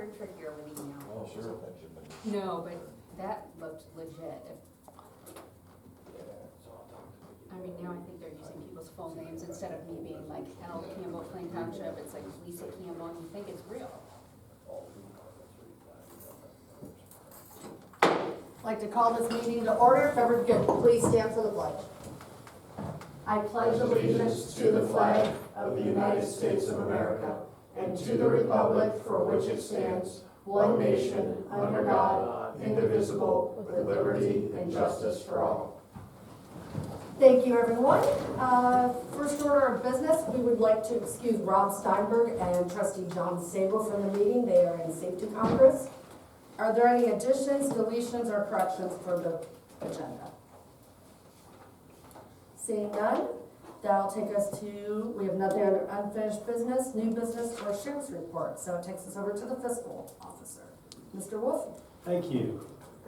You're trickier with email. Oh, sure, thank you. No, but that looked legit. I mean, now I think they're using people's full names instead of me being like L. Campbell, Plain Township. It's like Lisa Campbell, and you think it's real. I'd like to call this meeting to order. If everyone could please stand for the pledge. I pledge allegiance to the flag of the United States of America and to the republic for which it stands, one nation, under God, indivisible, with liberty and justice for all. Thank you, everyone. First order of business, we would like to excuse Rob Steinberg and trustee John Sable from the meeting. They are in safety conference. Are there any additions, deletions, or corrections for the agenda? Seeing none, that'll take us to, we have nothing under unfinished business, new business, or sheriff's report. So it takes us over to the fiscal officer. Mr. Wolf? Thank you.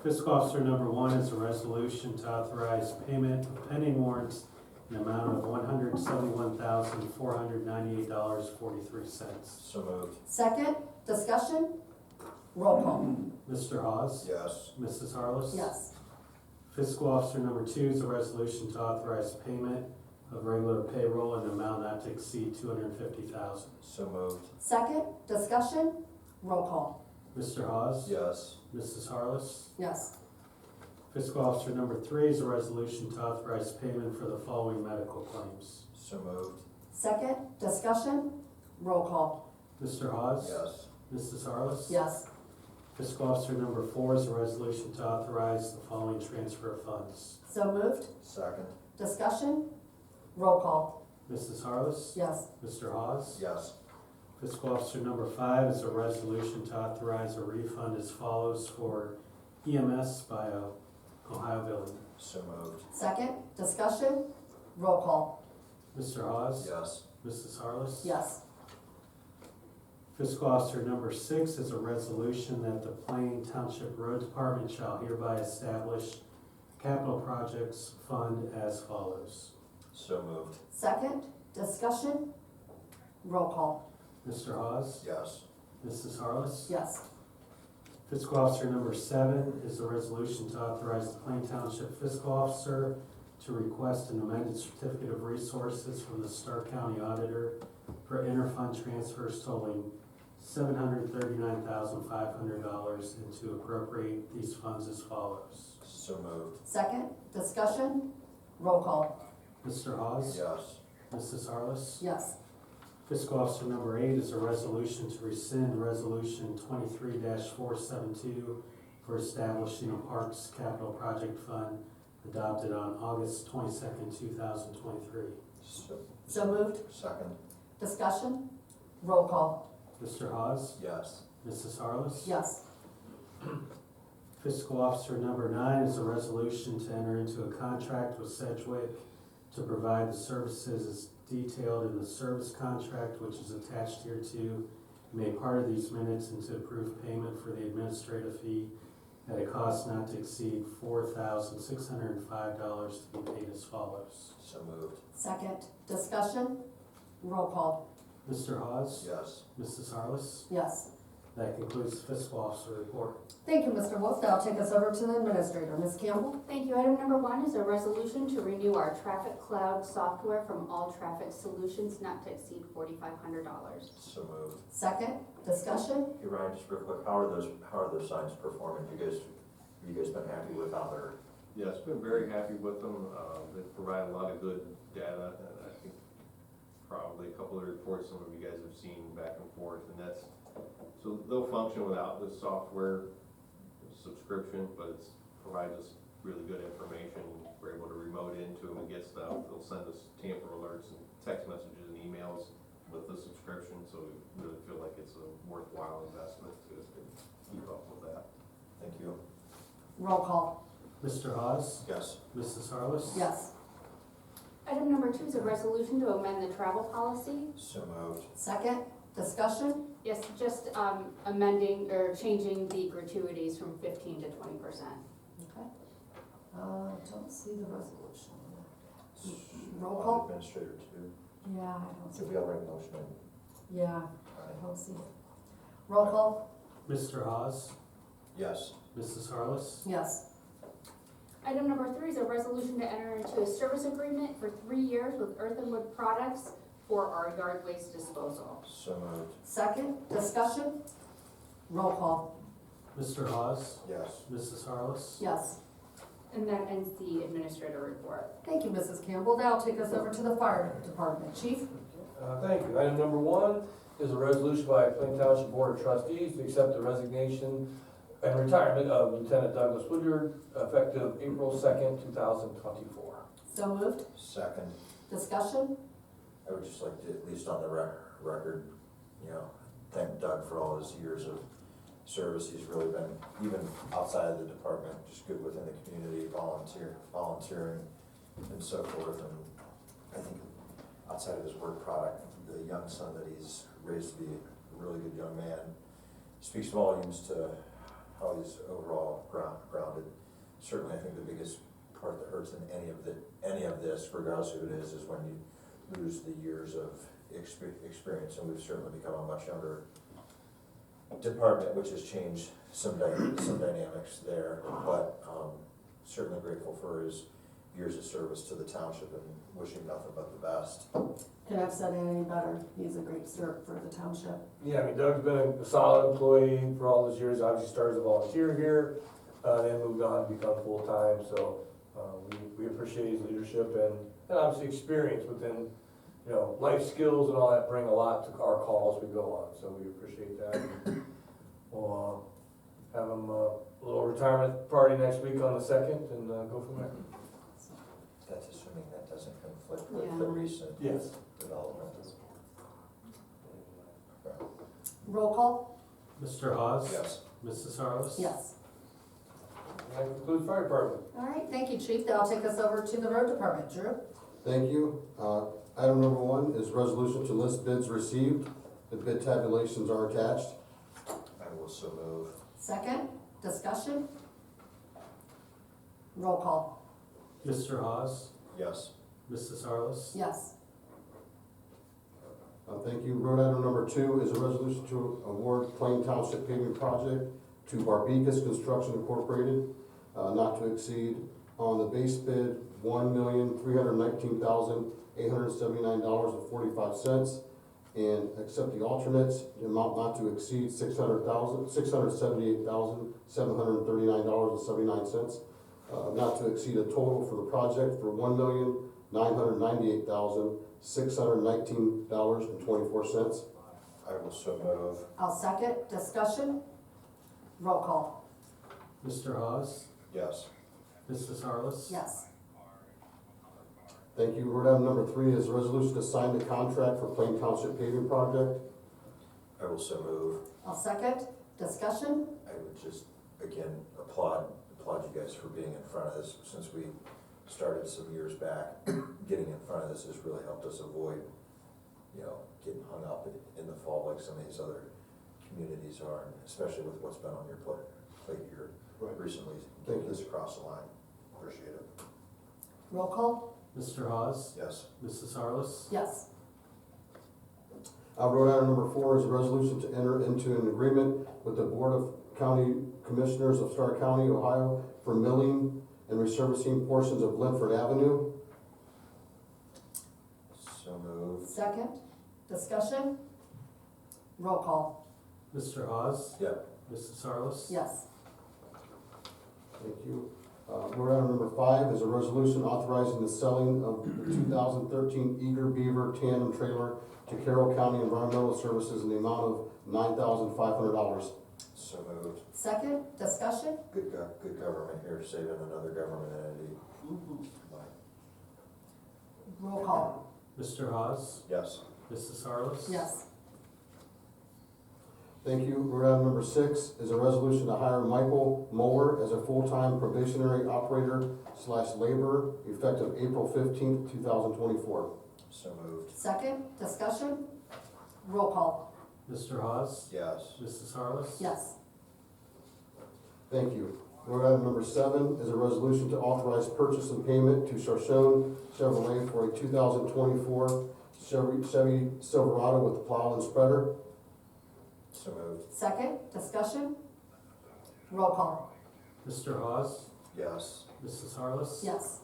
Fiscal Officer number 1 is a resolution to authorize payment of pending warrants in the amount of $171,498.43. So moved. Second, discussion? Roll call. Mr. Hawes? Yes. Mrs. Harless? Yes. Fiscal Officer number 2 is a resolution to authorize payment of regular payroll in an amount not to exceed $250,000. So moved. Second, discussion? Roll call. Mr. Hawes? Yes. Mrs. Harless? Yes. Fiscal Officer number 3 is a resolution to authorize payment for the following medical claims. So moved. Second, discussion? Roll call. Mr. Hawes? Yes. Mrs. Harless? Yes. Fiscal Officer number 4 is a resolution to authorize the following transfer of funds. So moved. Second. Discussion? Roll call. Mrs. Harless? Yes. Mr. Hawes? Yes. Fiscal Officer number 5 is a resolution to authorize a refund as follows for EMS by Ohio Billing. So moved. Second, discussion? Roll call. Mr. Hawes? Yes. Mrs. Harless? Yes. Fiscal Officer number 6 is a resolution that the Plain Township Road Department shall hereby establish capital projects fund as follows. So moved. Second, discussion? Roll call. Mr. Hawes? Yes. Mrs. Harless? Yes. Fiscal Officer number 7 is a resolution to authorize the Plain Township Fiscal Officer to request an amended certificate of resources from the Stark County Auditor for interfund transfers totaling $739,500 and to appropriate these funds as follows. So moved. Second, discussion? Roll call. Mr. Hawes? Yes. Mrs. Harless? Yes. Fiscal Officer number 8 is a resolution to rescind Resolution 23-472 for establishing a Parks Capital Project Fund adopted on August 22nd, 2023. So moved. Second. Discussion? Roll call. Mr. Hawes? Yes. Mrs. Harless? Yes. Fiscal Officer number 9 is a resolution to enter into a contract with Sedgwick to provide the services as detailed in the service contract, which is attached here to made part of these minutes, and to approve payment for the administrative fee at a cost not to exceed $4,605 to be paid as follows. So moved. Second, discussion? Roll call. Mr. Hawes? Yes. Mrs. Harless? Yes. That concludes the Fiscal Officer report. Thank you, Mr. Wolf. That'll take us over to the administrator. Ms. Campbell? Thank you. Item number 1 is a resolution to renew our traffic cloud software from All Traffic Solutions not to exceed $4,500. So moved. Second, discussion? Hey Ryan, just real quick, how are those signs performing? You guys been happy with how they're? Yes, been very happy with them. They provide a lot of good data, and I think probably a couple of reports some of you guys have seen back and forth, and that's, so they'll function without the software subscription, but it provides us really good information. We're able to remote into them and get stuff. They'll send us tamper alerts and text messages and emails with the subscription, so we really feel like it's a worthwhile investment to keep up with that. Thank you. Roll call. Mr. Hawes? Yes. Mrs. Harless? Yes. Item number 2 is a resolution to amend the travel policy. So moved. Second, discussion? Yes, just amending or changing the gratuities from 15 to 20%. Okay. Don't see the resolution. Roll On call? Administrator too. Yeah, I don't see Did we it. already motion it? Yeah, I don't see it. Roll call? Mr. Hawes? Yes. Mrs. Harless? Yes. Item number 3 is a resolution to enter into a service agreement for 3 years with Earth and Wood Products for our yard waste disposal. So moved. Second, discussion? Roll call. Mr. Hawes? Yes. Mrs. Harless? Yes. And that ends the administrator report. Thank you, Mrs. Campbell. That'll take us over to the fire department. Chief? Thank you. Item number 1 is a resolution by Plain Township Board of Trustees to accept the resignation and retirement of Lieutenant Douglas Woodyard effective April 2nd, 2024. So moved. Second. Discussion? I would just like to, at least on the record, you know, thank Doug for all his years of service. He's really been, even outside of the department, just good within the community, volunteering and so forth. And I think outside of his work product, the young son that he's raised to be a really good young man speaks volumes to how he's overall grounded. Certainly, I think the biggest part that hurts in any of this, regardless of who it is when you lose the years of experience, and we've certainly become a much younger department, which has changed some dynamics there, but certainly grateful for his years of service to the township and wishing nothing but the best. Couldn't have said it any better. He's a great steward for the township. Yeah, I mean, Doug's been a solid employee for all those years. Obviously started as a volunteer here, then moved on to become full-time. So we appreciate his leadership and obviously experience within, you know, life skills and all that bring a lot to our call as we go on. So we appreciate that. We'll have him a little retirement party next week on the 2nd and go from there. That's assuming that doesn't conflict with Yeah. the recent Yes. development. Roll call? Mr. Hawes? Yes. Mrs. Harless? Yes. That concludes fire department. All right, thank you, Chief. That'll take us over to the road department. Drew? Thank you. Item number 1 is resolution to list bids received. The bid tabulations are attached. I will so move. Second, discussion? Roll call? Mr. Hawes? Yes. Mrs. Harless? Yes. Thank you. Road item number 2 is a resolution to award Plain Township paving project to Barbicas Construction Incorporated, not to exceed on the base bid $1,319,879.45, and accept the alternates, the amount not to exceed $678,739.79, not to exceed a total for the project for $1,998,619.24. I will so move. I'll second. Discussion? Roll call? Mr. Hawes? Yes. Mrs. Harless? Yes. Thank you. Road item number 3 is a resolution to sign the contract for Plain Township paving project. I will so move. I'll second. Discussion? I would just, again, applaud you guys for being in front of this. Since we started some years back, getting in front of this has really helped us avoid, you know, getting hung up in the fall like some of these other communities are, and especially with what's been on your plate here recently, getting this across the line. Appreciate it. Roll call? Mr. Hawes? Yes. Mrs. Harless? Yes. Road item number 4 is a resolution to enter into an agreement with the Board of County Commissioners of Stark County, Ohio, for milling and resurfacing portions of Linford Avenue. So moved. Second. Discussion? Roll call? Mr. Hawes? Yeah. Mrs. Harless? Yes. Thank you. Road item number 5 is a resolution authorizing the selling of the 2013 Eager Beaver tandem trailer to Carroll County Environmental Services in the amount of $9,500. So moved. Second. Discussion? Good government here, saving another government entity. Roll call? Mr. Hawes? Yes. Mrs. Harless? Yes. Thank you. Road item number 6 is a resolution to hire Michael Moeller as a full-time probationary operator/laborer effective April 15th, 2024. So moved. Second. Discussion? Roll call? Mr. Hawes? Yes. Mrs. Harless? Yes. Thank you. Road item number 7 is a resolution to authorize purchase and payment to Charchone Chevrolet for a 2024 Chevy Silverado with plow and spreader. So moved. Second, discussion? Roll call. Mr. Hawes? Yes. Mrs. Harless? Yes.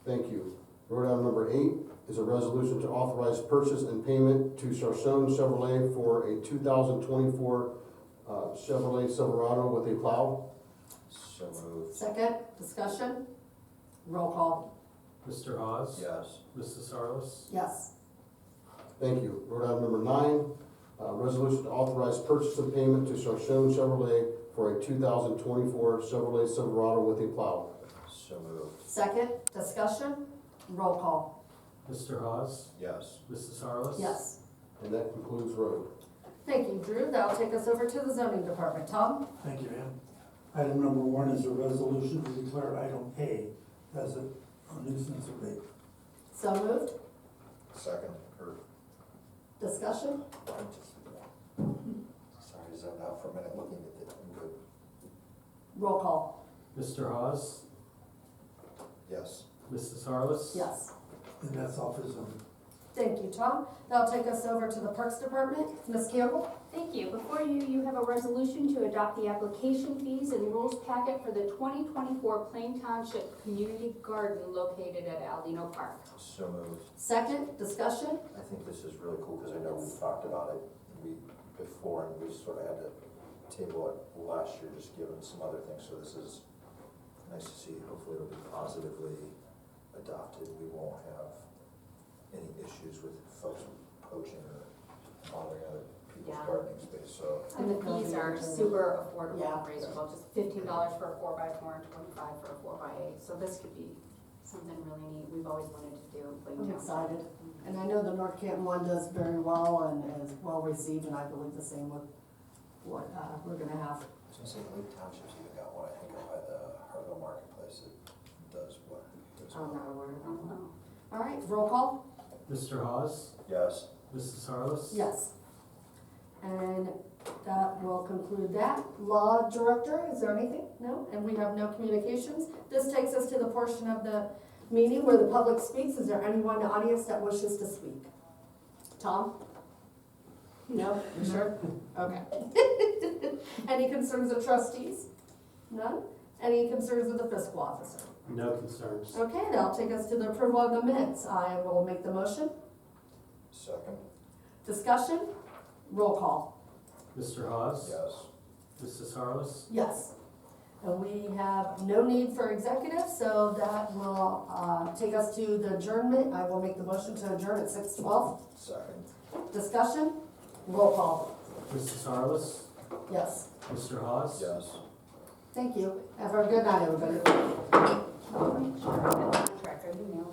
Thank you. Road item number 8 is a resolution to authorize purchase and payment to Sarson Chevrolet for a 2024 Chevrolet Silverado with a plow. So moved. Second, discussion? Roll call. Mr. Hawes? Yes. Mrs. Harless? Yes. Thank you. Road item number 9, resolution to authorize purchase and payment to Sarson Chevrolet for a 2024 Chevrolet Silverado with a plow. So moved. Second, discussion? Roll call. Mr. Hawes? Yes. Mrs. Harless? Yes. And that concludes road. Thank you, Drew. That'll take us over to the zoning department. Tom? Thank you, ma'am. Item number 1 is a resolution to declare item A as a nuisance abate. So moved. Second. Or, Discussion? sorry, zoned out for a minute looking at it. I'm good. Roll call. Mr. Hawes? Yes. Mrs. Harless? Yes. And that's all for zoning. Thank you, Tom. That'll take us over to the Parks Department. Ms. Campbell? Thank you. Before you, you have a resolution to adopt the application fees and rules packet for the 2024 Plain Township Community Garden located at Aldino Park. So moved. Second, discussion? I think this is really cool because I know we've talked about it before and we sort of had to table it last year, just given some other things. So this is nice to see. Hopefully it'll be positively adopted. We won't have any issues with folks poaching or bothering other people's Yeah. gardening space, so. And the fees are super affordable Yeah. and reasonable, just $15 for a 4x4 and $25 for a 4x8. So this could be something really neat. We've always wanted to do in Plain I'm Township. excited. And I know the North Canton one does very well and is well received, and I believe the same with what we're gonna have. I was gonna say, Lake Township's even got one, I think, up by the Harville Marketplace that does what, does I'm what. not aware of that one. Oh. All right, roll call? Mr. Hawes? Yes. Mrs. Harless? Yes. And that will conclude that. Law Director, is there anything? No? And we have no communications. This takes us to the portion of the meeting where the public speaks. Is there anyone in the audience that wishes to speak? Tom? No? You sure? Okay. Any concerns of trustees? None? Any concerns of the fiscal officer? No concerns. Okay, that'll take us to the approval of the minutes. I will make the motion. Second. Discussion? Roll call. Mr. Hawes? Yes. Mrs. Harless? Yes. And we have no need for executive, so that will take us to the adjournment. I will make the motion to adjourn at 6:12. Second. Discussion? Roll call. Mrs. Harless? Yes. Mr. Hawes? Yes. Thank you. Have a good night, everybody.